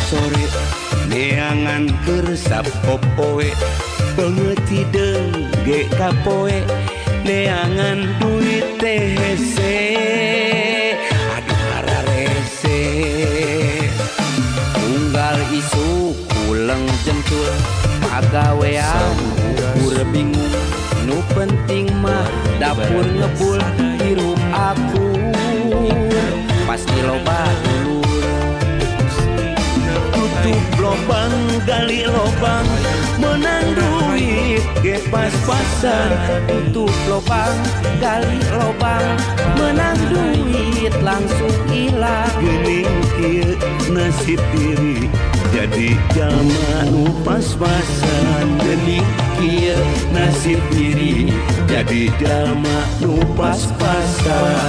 sore neangan kersap popoe pengeti dege kapoe neangan duit THC aduh hararese tunggal isu pulang jentul pagawean pura bingung nu penting mah dapur ngebul hirup aku pasti loba dulu tutup lobang gali lobang menang duit ge pas-pasan tutup lobang gali lobang menang duit langsung hilang geuning kieu nasib diri jadi jalma nu pas-pasan geuning kieu nasib diri jadi jalma nu pas-pasan